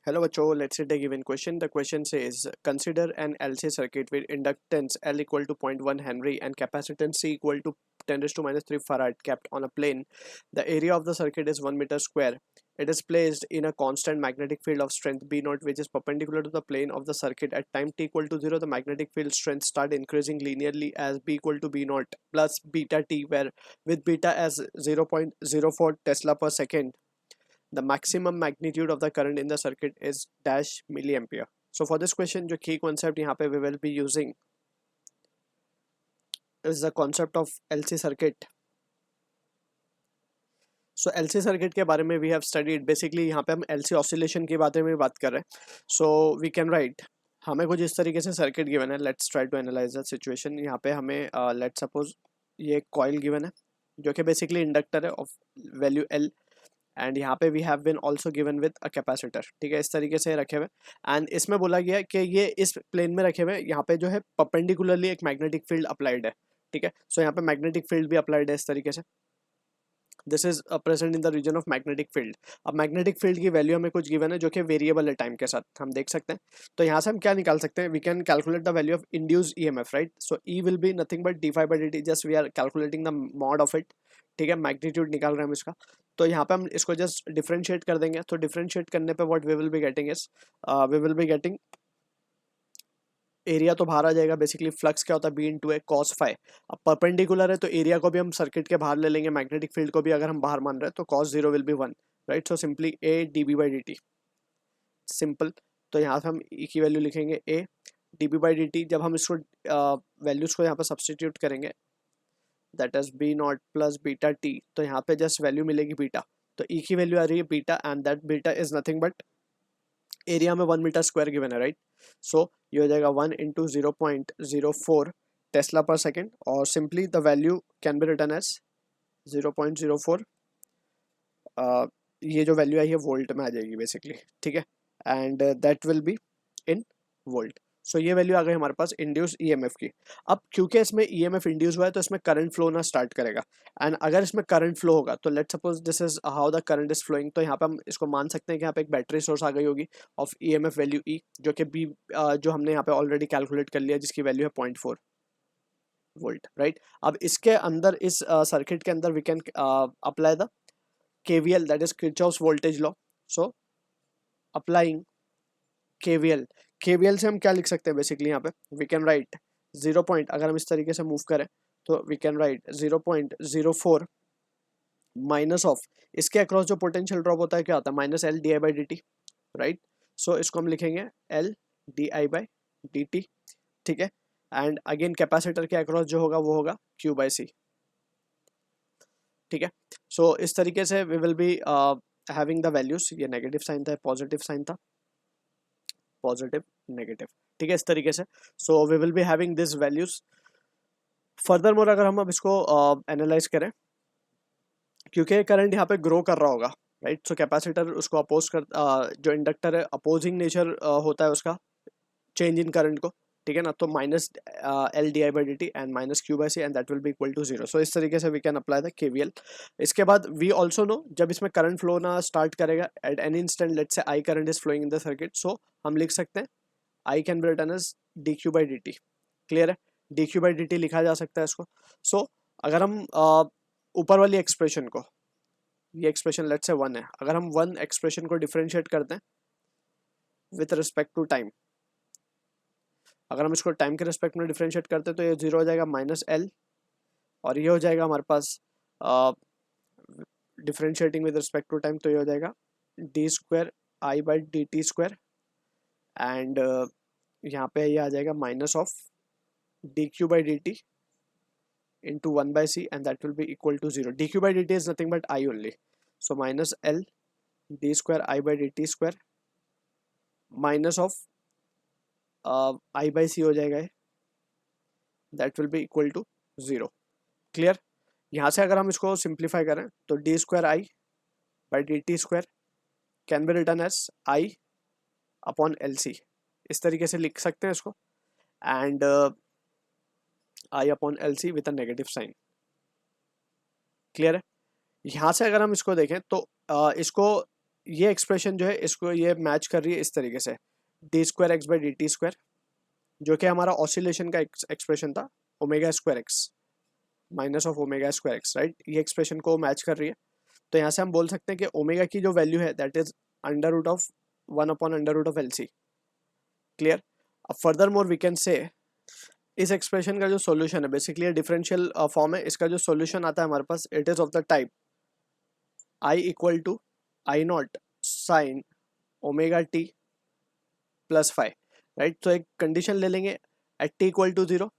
Hello, Bacho. Let's take a given question. The question says, consider an LC circuit with inductance L equal to 0.1 Henry and capacitance C equal to 10 raised to minus 3 farad kept on a plane. The area of the circuit is 1 meter square. It is placed in a constant magnetic field of strength B naught, which is perpendicular to the plane of the circuit. At time t equal to 0, the magnetic field strength start increasing linearly as B equal to B naught plus beta t, where with beta as 0.04 Tesla per second, the maximum magnitude of the current in the circuit is dash milliampere. So for this question, जो key concept यहाँ पे we will be using is the concept of LC circuit. So LC circuit के बारे में we have studied. Basically यहाँ पे हम LC oscillation के बारे में बात कर रहे हैं. So we can write, हमें कुछ इस तरीके से सर्किट गिवन है. Let's try to analyse the situation. यहाँ पे हमें लेट्स सपोज ये कॉइल गिवन है जो कि बेसिकली इंडक्टर है ऑफ वैल्यू एल, एंड यहाँ पे we have been also given with a capacitor. ठीक है, इस तरीके से रखे हुए. एंड इसमें बोला गया है कि ये इस प्लेन में रखे हुए, यहाँ पे जो है परपेंडिकुलरली एक मैग्नेटिक फील्ड अप्लाइड है. ठीक है, सो यहाँ पे मैग्नेटिक फील्ड भी अप्लाइड है इस तरीके से. This is present in the region of magnetic field. अब मैग्नेटिक फील्ड की वैल्यू हमें कुछ गिवन है जो कि वेरिएबल है टाइम के साथ, हम देख सकते हैं. तो यहाँ से हम क्या निकाल सकते हैं, we can calculate the value of induced EMF, right. So E will be nothing but d phi by D t, just we are calculating the mod of it. ठीक है, मैग्नीट्यूड निकाल रहे हैं हम इसका. तो यहाँ पे हम इसको जस्ट डिफरेंशिएट कर देंगे. तो डिफरेंशिएट करने पे what we will be getting is we will be getting area तो बाहर आ जाएगा. बेसिकली फ्लक्स क्या होता है, B into A cos phi. अब परपेंडिकुलर है तो एरिया को भी हम सर्किट के बाहर ले लेंगे, मैग्नेटिक फील्ड को भी अगर हम बाहर मान रहे हैं तो cos zero will be one, right. So simply A d B by D t, simple. तो यहाँ से हम ई की वैल्यू लिखेंगे A d B by D t. जब हम इसको वैल्यूज को यहाँ पर सब्सटीट्यूट करेंगे, that is B naught plus beta t, तो यहाँ पे जस्ट वैल्यू मिलेगी बीटा. तो ई की वैल्यू आ रही है beta, and that beta is nothing but area में 1 मीटर स्क्वायर गिवन है, राइट. सो ये हो जाएगा 1 इंटू 0.04 टेस्ला पर सेकेंड, और simply the value can be written as 0.04. ये जो वैल्यू आई है वोल्ट में आ जाएगी बेसिकली. ठीक है, and that will be in volt. So ये वैल्यू आ गई हमारे पास इंड्यूस ईएमएफ की. अब क्योंकि इसमें ईएमएफ इंड्यूस हुआ है तो इसमें करंट फ्लो ना स्टार्ट करेगा. एंड अगर इसमें करंट फ्लो होगा तो let's suppose this is how the current is flowing. तो यहाँ पे हम इसको मान सकते हैं कि यहाँ पे एक बैटरी सोर्स आ गई होगी ऑफ ईएमएफ वैल्यू ई, जो कि बी जो हमने यहाँ पे ऑलरेडी कैलकुलेट कर लिया, जिसकी वैल्यू है 0.4 वोल्ट, राइट. अब इसके अंदर इस सर्किट के अंदर we can apply the KVL, that is Kirchhoff's voltage law. So applying KVL से हम क्या लिख सकते हैं बेसिकली यहाँ पे, वी कैन राइट 0 पॉइंट, अगर हम इस तरीके से मूव करें तो we can write 0.04 minus of इसके अक्रॉस जो पोटेंशियल ड्रॉप होता है क्या होता है, minus L D I by D T, right. So इसको हम लिखेंगे L D I by D T. ठीक है, एंड अगेन कैपेसिटर के अक्रॉस जो होगा वो होगा क्यू बाई सी. ठीक है, सो इस तरीके से we will be having the values. ये नेगेटिव साइन था, पॉजिटिव साइन था, पॉजिटिव नेगेटिव. ठीक है, इस तरीके से. So we will be having this values. Furthermore अगर हम अब इसको एनालाइज करें, क्योंकि करंट यहाँ पे ग्रो कर रहा होगा, राइट. सो कैपेसिटर उसको अपोज कर जो इंडक्टर है अपोजिंग नेचर होता है उसका चेंज इन करंट को. ठीक है ना, तो minus L D I by D T and minus Q by C, and that will be equal to zero. So इस तरीके से we can apply the KVL. इसके बाद वी ऑल्सो नो जब इसमें करंट फ्लो ना स्टार्ट करेगा at any instant, let's say I current is flowing in the circuit, so हम लिख सकते हैं I can be written as D Q by D T. Clear है, D Q by D T लिखा जा सकता है इसको. सो अगर हम ऊपर वाली एक्सप्रेशन को, ये एक्सप्रेशन लेट्स से 1 है, अगर हम 1 एक्सप्रेशन को डिफरेंशिएट करते हैं विथ रिस्पेक्ट टू टाइम, अगर हम इसको टाइम के रिस्पेक्ट में डिफरेंशिएट करते हैं तो ये 0 हो जाएगा माइनस एल, और ये हो जाएगा हमारे पास differentiating with respect to time, तो ये हो जाएगा D square I by D T square, and यहाँ पे ये आ जाएगा minus of D Q by D T into 1 by C, and that will be equal to 0. D Q by D T is nothing but I only. So minus L D square I by D T square minus of I by सी हो जाएगा, that will be equal to 0. Clear. यहाँ से अगर हम इसको simplify करें तो d square I by D T square can be written as I upon L C. इस तरीके से लिख सकते हैं इसको, and I upon L C with a negative sign. Clear है. यहाँ से अगर हम इसको देखें तो इसको ये एक्सप्रेशन जो है इसको ये मैच कर रही है इस तरीके से, d²x/dt², जो कि हमारा ऑसिलेशन का एक्सप्रेशन था, ω²x minus of ω²x, right. ये एक्सप्रेशन को मैच कर रही है। तो यहाँ से हम बोल सकते हैं कि ओमेगा की जो वैल्यू है दैट इज √1/√LC। क्लियर। अब furthermore we can say इस एक्सप्रेशन का जो सॉल्यूशन है बेसिकली डिफरेंशियल फॉर्म है, इसका जो सॉल्यूशन आता है हमारे पास it is of the type I = I0 sin ω/t + phi, right. तो एक कंडीशन ले लेंगे at t = 0,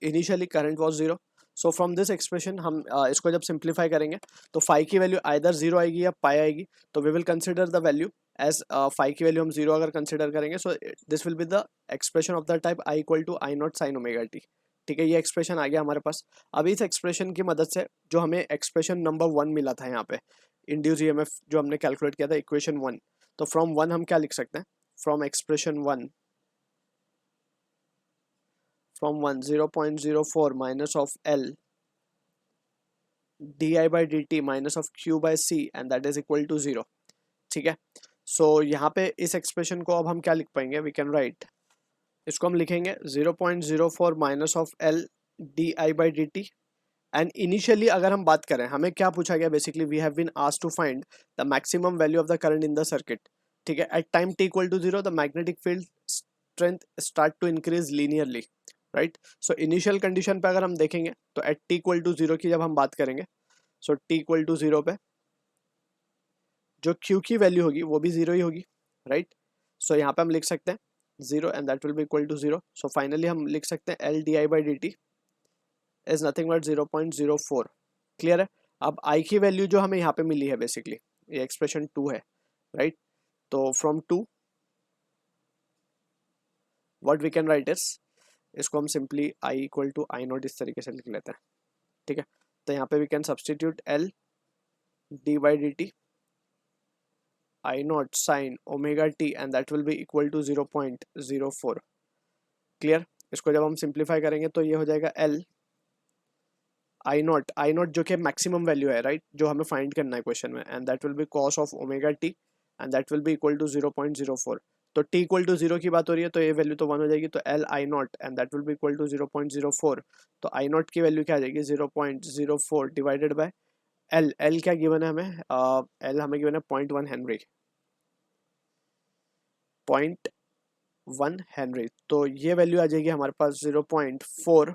initially current was 0। So from this expression हम इसको जब सिंप्लीफाई करेंगे तो फाई की वैल्यू आइदर 0 आएगी या पाई आएगी। तो we will consider the value as phi की वैल्यू हम 0 अगर कंसिडर करेंगे, so this will be the expression of the type I = I0 sin ω/t। ठीक है, ये एक्सप्रेशन आ गया हमारे पास। अब इस एक्सप्रेशन की मदद से जो हमें एक्सप्रेशन नंबर 1 मिला था यहाँ पे, इंड्यूस ईएमएफ जो हमने कैलकुलेट किया था इक्वेशन 1, तो फ्रॉम 1 हम क्या लिख सकते हैं, from expression 1 from 1 0.04 minus of L di/dt minus of q by c and that is equal to 0। ठीक है, सो यहाँ पे इस एक्सप्रेशन को अब हम क्या लिख पाएंगे, वी कैन राइट, इसको हम लिखेंगे 0.04 minus of L di/dt। And initially अगर हम बात करें, हमें क्या पूछा गया, basically we have been asked to find the maximum value of the current in the circuit. ठीक है, at time t = 0 the magnetic field strength start to increase linearly, right. So initial condition पे अगर हम देखेंगे तो eight t = 0 की जब हम बात करेंगे, सो t = 0 पे जो q की वैल्यू होगी वो भी 0 ही होगी, राइट। सो यहाँ पे हम लिख सकते हैं 0 and that will be equal to 0। So finally हम लिख सकते हैं L di/dt is nothing but 0.04। Clear है। अब I की वैल्यू जो हमें यहाँ पे मिली है बेसिकली ये एक्सप्रेशन 2 है, राइट। तो from 2 what we can write is, इसको हम सिंपली I = I0 इस तरीके से लिख लेते हैं। ठीक है, तो यहाँ पे we can substitute L d/dt I0 sin ω/t and that will be equal to 0.04। Clear. इसको जब हम सिंप्लीफाई करेंगे तो ये हो जाएगा L I0 जो कि मैक्सिमम वैल्यू है, राइट, जो हमें फाइंड करना है क्वेश्चन में, and that will be cos of ω/t and that will be equal to 0.04। तो t = 0 की बात हो रही है तो ये वैल्यू तो 1 हो जाएगी, तो L I0 and that will be equal to 0.04। तो I0 की वैल्यू क्या आ जाएगी, 0.04 डिवाइडेड बाय L क्या गिवन है हमें, L हमें गिवन है 0.1 हेनरी, 0.1 हेनरी। तो ये वैल्यू आ जाएगी हमारे पास 0.4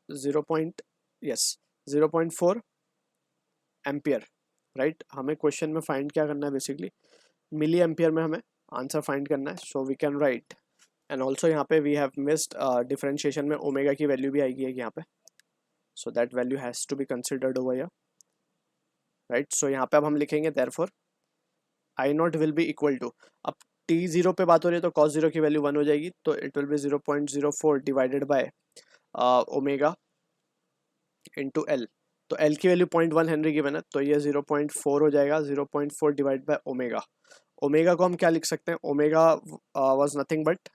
0.4 एम्पियर, राइट। हमें क्वेश्चन में फाइंड क्या करना है, बेसिकली मिली एम्पियर में हमें आंसर फाइंड करना है। So we can write, and also यहाँ पे वी हैव मिस्ड डिफरेंशिएशन में ओमेगा की वैल्यू भी आएगी यहाँ पे, so that value has to be considered over here, right. So यहाँ पे अब हम लिखेंगे therefore I0 will be equal to, अब t0 पे बात हो रही है तो cos 0 की वैल्यू 1 हो जाएगी, तो it will B 0.04 divided by omega into L। तो L की वैल्यू 0.1 हेनरी गिवन है, तो ये 0.4 हो जाएगा, 0.4 डिवाइड बाय ओमेगा। ओमेगा को हम क्या लिख सकते हैं, omega was nothing but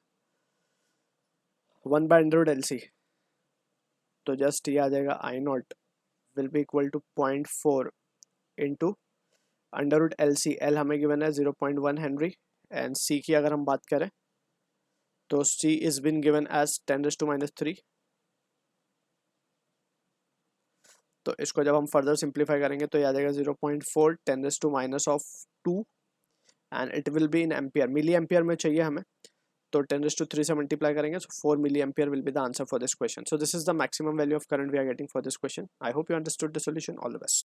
1/√LC। तो जस्ट ये आ जाएगा I0 will be equal to 0.4 into √LC। L हमें गिवन है 0.1 हेनरी एंड C की अगर हम बात करें तो C is been given as 10⁻³ तो इसको जब हम फर्दर सिंप्लीफाई करेंगे तो ये आ जाएगा 0.4 10⁻² and it will be in ampere, milliampere में चाहिए हमें, तो 10⁻³ से मल्टीप्लाई करेंगे, so 4 milliampere will be the answer for this question. So this is the maximum value of current we are getting for this question. I hope you understood the solution. All the best.